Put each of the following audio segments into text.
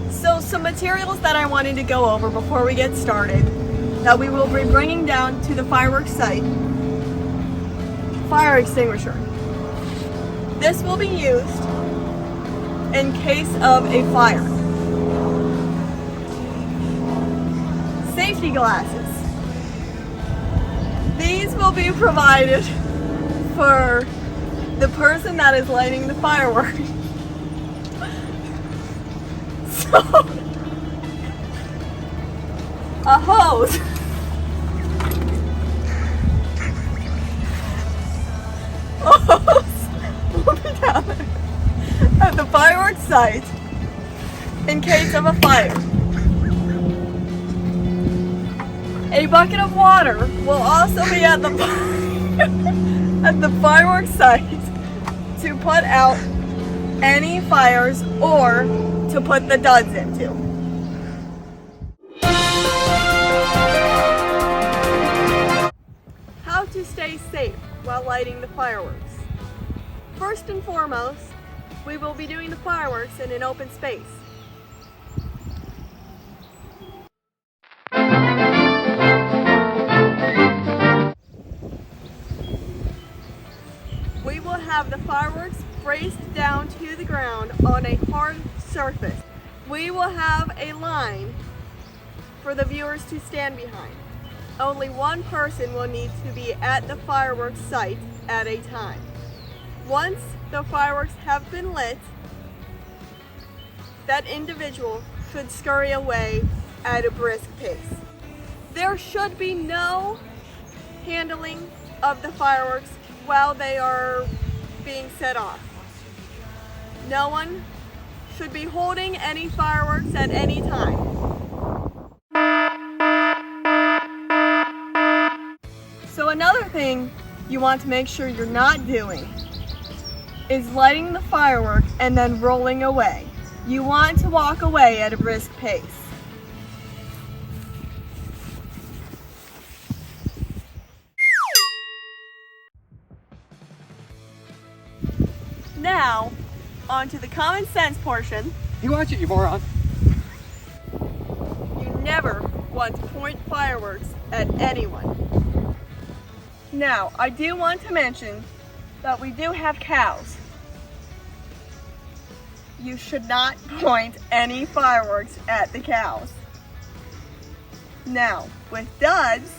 So some materials that I wanted to go over before we get started that we will be bringing down to the fireworks site. Fire extinguisher. This will be used in case of a fire. Safety glasses. These will be provided for the person that is lighting the fireworks. So, a hose. A hose will be down there at the fireworks site in case of a fire. A bucket of water will also be at the at the fireworks site to put out any fires or to put the duds into. How to stay safe while lighting the fireworks. First and foremost, we will be doing the fireworks in an open space. We will have the fireworks braced down to the ground on a hard surface. We will have a line for the viewers to stand behind. Only one person will need to be at the fireworks site at a time. Once the fireworks have been lit, that individual should scurry away at a brisk pace. There should be no handling of the fireworks while they are being set off. No one should be holding any fireworks at any time. So another thing you want to make sure you're not doing is lighting the firework and then rolling away. You want to walk away at a brisk pace. Now, on to the common sense portion. You watch it, you moron. You never want to point fireworks at anyone. Now, I do want to mention that we do have cows. You should not point any fireworks at the cows. Now, with duds,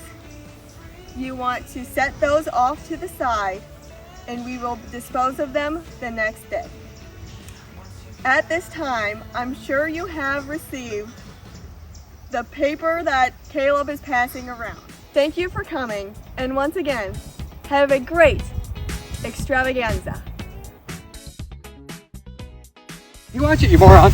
you want to set those off to the side and we will dispose of them the next day. At this time, I'm sure you have received the paper that Caleb is passing around. Thank you for coming, and once again, have a great extravaganza. You watch it, you moron.